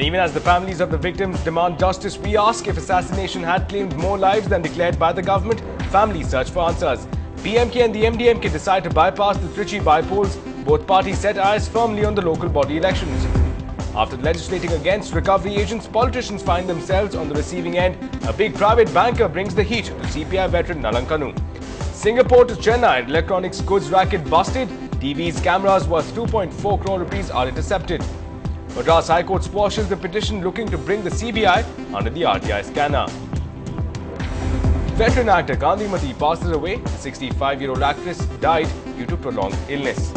even as the families of the victims demand justice, we ask if assassination had claimed more lives than declared by the government. Families search for answers. PMK and the MDMK decide to bypass the Trichy by-polls. Both parties set eyes firmly on the local body elections. After legislating against recovery agents, politicians find themselves on the receiving end. A big private banker brings the heat to CPI veteran Nalankanu. Singapore to Chennai, electronics goods racket busted. TV's cameras worth 2.4 crore rupees are intercepted. Madras High Court squashes the petition looking to bring the CBI under the RTI scanner. Veteran actor Gandhimati passes away. The 65-year-old actress died due to prolonged illness.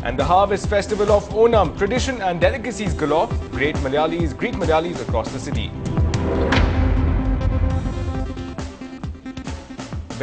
And the Harvest Festival of Onam, tradition and delicacies galore. Greek Malayalis across the city.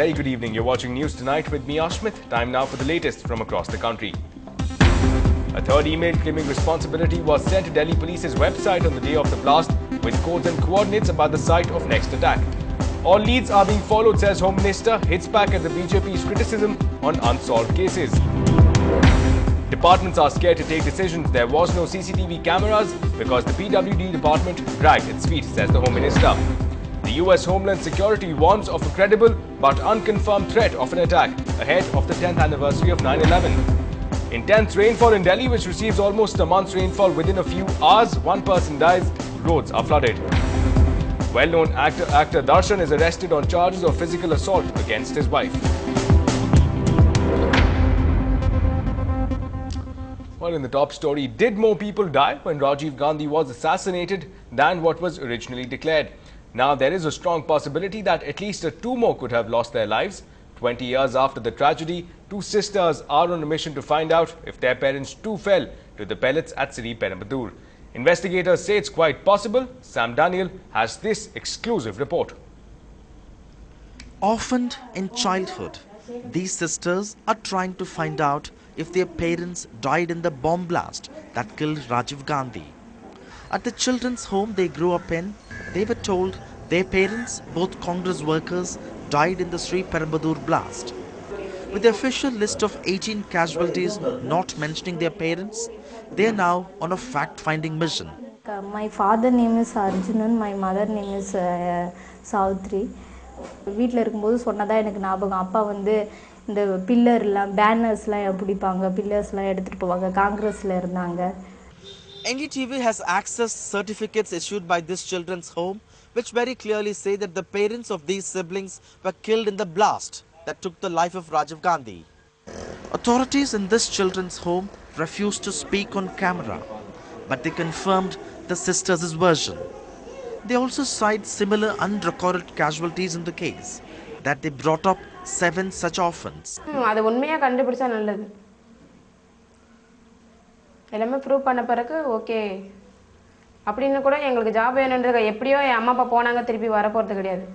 Very good evening. You're watching News Tonight with me, Ashmit. Time now for the latest from across the country. A third email claiming responsibility was sent to Delhi Police's website on the day of the blast with codes and coordinates about the site of next attack. All leads are being followed, says Home Minister, hits back at the BJP's criticism on unsolved cases. Departments are scared to take decisions. There was no CCTV cameras because the PWD department dragged its feet, says the Home Minister. The US Homeland Security warns of a credible but unconfirmed threat of an attack ahead of the 10th anniversary of 9/11. Intense rainfall in Delhi, which receives almost a month's rainfall within a few hours. One person dies, roads are flooded. Well-known actor Darshan is arrested on charges of physical assault against his wife. Well, in the top story, did more people die when Rajiv Gandhi was assassinated than what was originally declared? Now, there is a strong possibility that at least two more could have lost their lives. 20 years after the tragedy, two sisters are on a mission to find out if their parents too fell to the pellets at Sri Perambudur. Investigators say it's quite possible. Sam Daniel has this exclusive report. Orphaned in childhood, these sisters are trying to find out if their parents died in the bomb blast that killed Rajiv Gandhi. At the children's home they grew up in, they were told their parents, both Congress workers, died in the Sri Perambudur blast. With the official list of 18 casualties not mentioning their parents, they are now on a fact-finding mission. My father name is Arjunan, my mother name is Savitri. வீட்ல இருக்கும்போது சொன்னதா எனக்கு ஞாபகம். அப்பா வந்து இந்த பில்லர்லாம் பேனர்ஸ்லாம் பிடிப்பாங்க, பில்லர்ஸ்லாம் எடுத்துட்டு போவாங்க. காங்கிரஸ்ல இருந்தாங்க. NDTV has accessed certificates issued by this children's home which very clearly say that the parents of these siblings were killed in the blast that took the life of Rajiv Gandhi. Authorities in this children's home refused to speak on camera, but they confirmed the sisters' version. They also cite similar unrecorded casualties in the case, that they brought up 7 such orphans. அது உண்மையா கண்டுபிடிச்சா நல்லது. எல்லாமே prove பண்ண பிறகு okay. அப்படினு கூட எங்களுக்கு ஜாப் வேணும்ன்றது எப்படியோ என் அம்மா அப்பா போனாங்க திருப்பி வர போறது கிடையாது.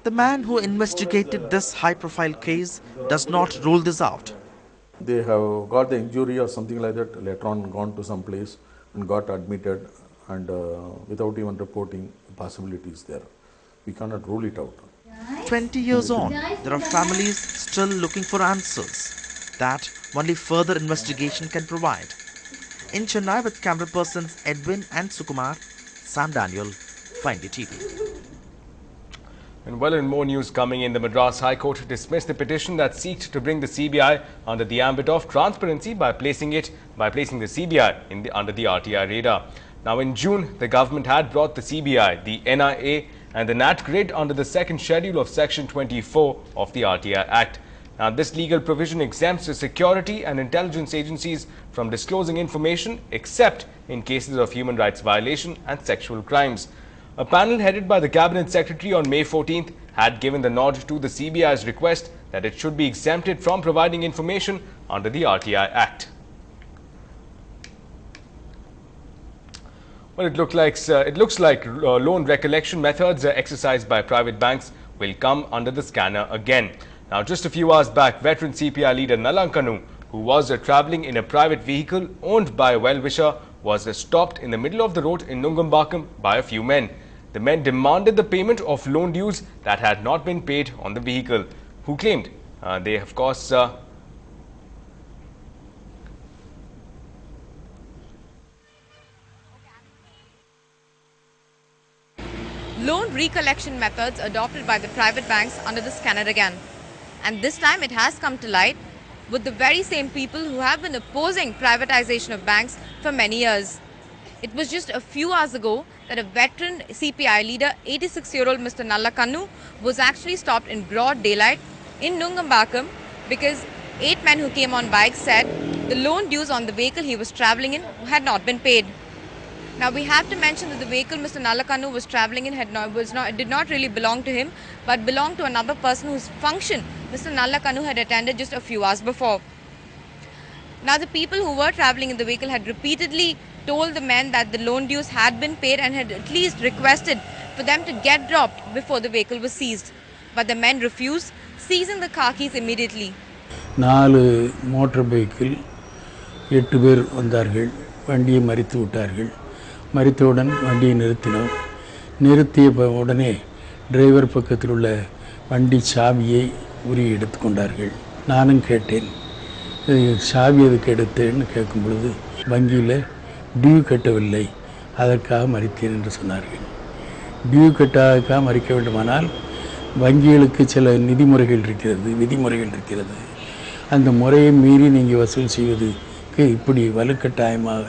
The man who investigated this high-profile case does not rule this out. They have got the injury or something like that, later on gone to some place and got admitted and without even reporting possibilities there. We cannot rule it out. 20 years on, there are families still looking for answers that only further investigation can provide. In Chennai with camera persons Edwin and Sukumar, Sam Daniel, NDTV. And well, in more news coming in, the Madras High Court dismissed the petition that seeked to bring the CBI under the ambit of transparency by placing the CBI under the RTI radar. Now, in June, the government had brought the CBI, the NIA and the NAT grid under the second schedule of Section 24 of the RTI Act. Now, this legal provision exempts the security and intelligence agencies from disclosing information except in cases of human rights violation and sexual crimes. A panel headed by the Cabinet Secretary on May 14th had given the nod to the CBI's request that it should be exempted from providing information under the RTI Act. Well, it looks like loan recollection methods exercised by private banks will come under the scanner again. Now, just a few hours back, veteran CPI leader Nalankanu, who was travelling in a private vehicle owned by a well-wisher, was stopped in the middle of the road in Nungambakkam by a few men. The men demanded the payment of loan dues that had not been paid on the vehicle, who claimed they, of course, loan recollection methods adopted by the private banks under the scanner again. And this time it has come to light with the very same people who have been opposing privatization of banks for many years. It was just a few hours ago that a veteran CPI leader, 86-year-old Mr. Nallakannu, was actually stopped in broad daylight in Nungambakam because 8 men who came on bikes said the loan dues on the vehicle he was travelling in had not been paid. Now we have to mention that the vehicle Mr. Nallakannu was travelling in did not really belong to him, but belonged to another person whose function Mr. Nallakannu had attended just a few hours before. Now the people who were travelling in the vehicle had repeatedly told the men that the loan dues had been paid and had at least requested for them to get dropped before the vehicle was seized. But the men refused, seizing the car keys immediately. 4 motor vehicle 8 பேர் வந்தார்கள். வண்டியை மறித்து விட்டார்கள். மறித்தவுடன் வண்டியை நிறுத்தினோம். நிறுத்திய உடனே driver பக்கத்தில் உள்ள வண்டி சாவியை உரி எடுத்துக்கொண்டார்கள். நானும் கேட்டேன், சாவி எதுக்கு எடுத்தேன்னு கேட்கும் பொழுது வங்கியில் டியூ கட்டவில்லை, அதற்காக மறித்தேன் என்று சொன்னார்கள். டியூ கட்டாதற்காக மறிக்க வேண்டுமானால் வங்கிகளுக்கு சில விதிமுறைகள் இருக்கிறது. அந்த முறையை மீறி நீங்கள் வசூல் செய்வதற்கு இப்படி வலுக்கட்டாயமாக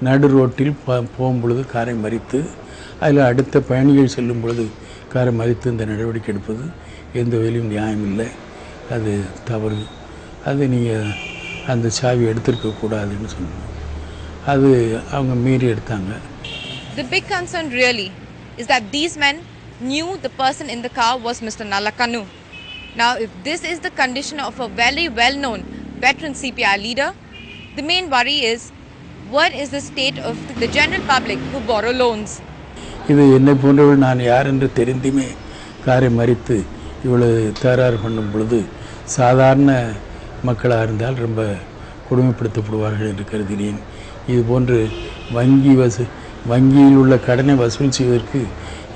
நடு ரோட்டில் போகும் பொழுது காரை மறித்து அதில் அடுத்த பயணிகள் செல்லும் பொழுது காரை மறித்து இந்த நடவடிக்கை எடுப்பது எந்த வகையிலும் நியாயமில்லை, அது தவறு. அது நீங்கள் அந்த சாவி எடுத்திருக்க கூடாதுன்னு சொன்னாங்க. அது அவங்க மீறி எடுத்தாங்க. The big concern really is that these men knew the person in the car was Mr. Nallakannu. Now, if this is the condition of a very well-known veteran CPI leader, the main worry is what is the state of the general public who borrow loans. இது என்னை போன்றவர்கள் நான் யார் என்று தெரிந்துமே காரை மறித்து இவ்வளவு தகராறு பண்ணும் பொழுது சாதாரண மக்களாக இருந்தால் ரொம்ப கொடுமைப்படுத்தப்படுவார்கள் என்று கருதினேன். இதுபோன்று வங்கியில் உள்ள கடனை வசூல் செய்வதற்கு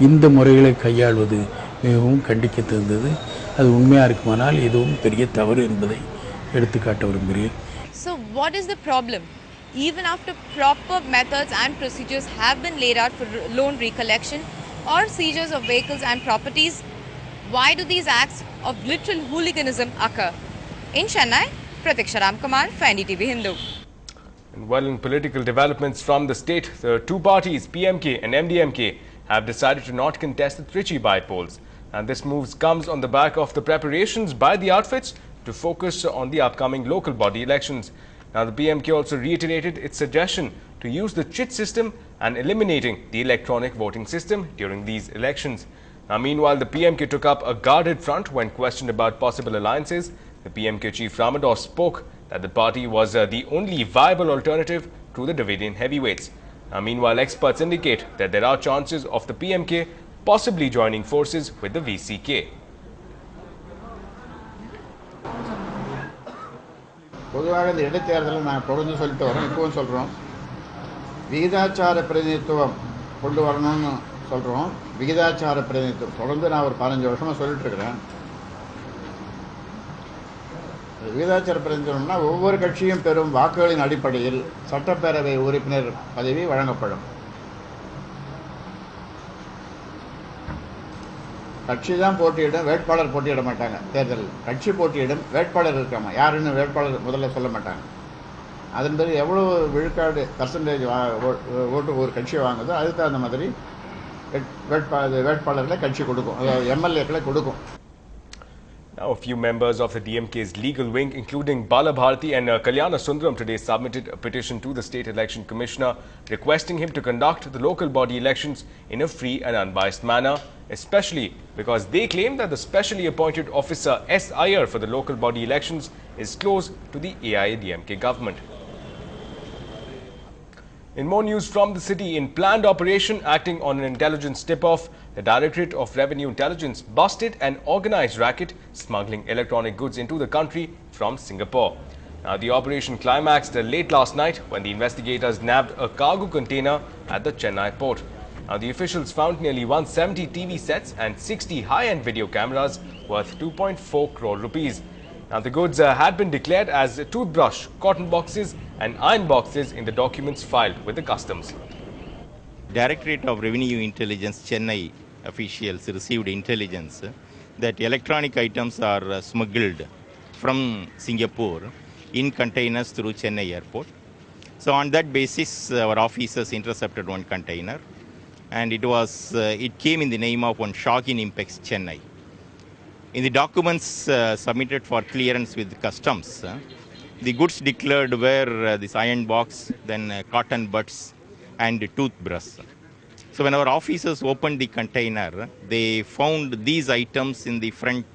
இந்த முறைகளை கையாள்வது மிகவும் கண்டிக்கத்தகுந்தது. அது உண்மையாக இருக்குமானால் இதுவும் பெரிய தவறு என்பதை எடுத்துக்காட்ட விரும்புகிறேன். So what is the problem? Even after proper methods and procedures have been laid out for loan recollection or seizures of vehicles and properties, why do these acts of literal hooliganism occur? In Chennai, Pratiksha Ramkumar for NDTV Hindu. And well, in political developments from the state, the two parties, PMK and MDMK, have decided to not contest the Trichy by-polls. And this move comes on the back of the preparations by the outfits to focus on the upcoming local body elections. Now, the PMK also reiterated its suggestion to use the chit system and eliminating the electronic voting system during these elections. Now, meanwhile, the PMK took up a guarded front when questioned about possible alliances. The PMK chief Ramadoss spoke that the party was the only viable alternative to the Dravidian heavyweights. Now, meanwhile, experts indicate that there are chances of the PMK possibly joining forces with the VCK. பொதுவாக இந்த இடைத்தேர்தலில் நான் தொடர்ந்து சொல்லிட்டு வரோம், இப்பவும் சொல்கிறோம், விகிதாச்சார பிரதிநிதித்துவம் கொண்டு வரணும்னு சொல்கிறோம். விகிதாச்சார பிரதிநிதித்துவம் தொடர்ந்து நான் ஒரு 15 வருஷமாக சொல்லிட்டுருக்கிறேன். விகிதாச்சார பிரதிநிதித்துவம்னா ஒவ்வொரு கட்சியும் பெறும் வாக்குகளின் அடிப்படையில் சட்டப்பேரவை உறுப்பினர் பதவி வழங்கப்படும். கட்சி தான் போட்டியிடும், வேட்பாளர் போட்டியிட மாட்டாங்க. தேர்தலில் கட்சி போட்டியிடும், வேட்பாளர் இருக்காமா, யாருன்னு வேட்பாளர் முதல்ல சொல்ல மாட்டாங்க. அதன் பிறகு எவ்வளோ விழுக்காடு பர்சன்டேஜ் ஓட்டு ஒரு கட்சி வாங்குதோ அதுக்கு தகுந்த மாதிரி வேட்பாளர்களை கட்சி கொடுக்கும், எம்எல்ஏக்களை கொடுக்கும். Now, a few members of the DMK's legal wing, including Bala Bharati and Kalyana Sundaram, today submitted a petition to the State Election Commissioner requesting him to conduct the local body elections in a free and unbiased manner, especially because they claim that the specially appointed officer S. Iyer for the local body elections is close to the AIADMK government. In more news from the city, in planned operation acting on an intelligence tip-off, the Directorate of Revenue Intelligence busted an organized racket smuggling electronic goods into the country from Singapore. Now, the operation climaxed late last night when the investigators nabbed a cargo container at the Chennai port. Now, the officials found nearly 170 TV sets and 60 high-end video cameras worth 2.4 crore rupees. Now, the goods had been declared as toothbrush, cotton boxes and iron boxes in the documents filed with the customs. Directorate of Revenue Intelligence Chennai officials received intelligence that electronic items are smuggled from Singapore in containers through Chennai airport. So on that basis, our officers intercepted one container, and it came in the name of one Shocking Impex Chennai. In the documents submitted for clearance with customs, the goods declared were this iron box, then cotton buds and toothbrush. So when our officers opened the container, they found these items in the front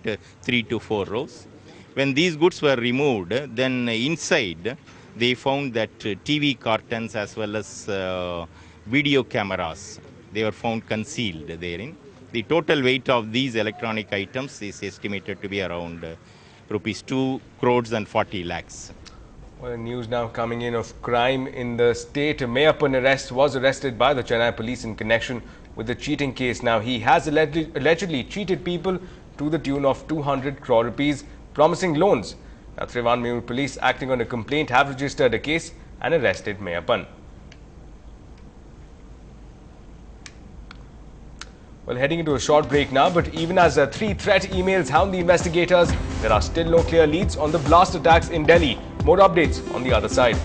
3 to 4 rows. When these goods were removed, then inside they found that TV cartons as well as video cameras, they were found concealed therein. The total weight of these electronic items is estimated to be around rupees 2 crores and 40 lakhs. Well, news now coming in of crime in the state. Mayappan was arrested by the Chennai police in connection with the cheating case. Now, he has allegedly cheated people to the tune of 200 crore rupees, promising loans. Now, Trivandrum police, acting on a complaint, have registered a case and arrested Mayappan. Well, heading into a short break now, but even as 3 threat emails hound the investigators, there are still no clear leads on the blast attacks in Delhi. More updates on the other side.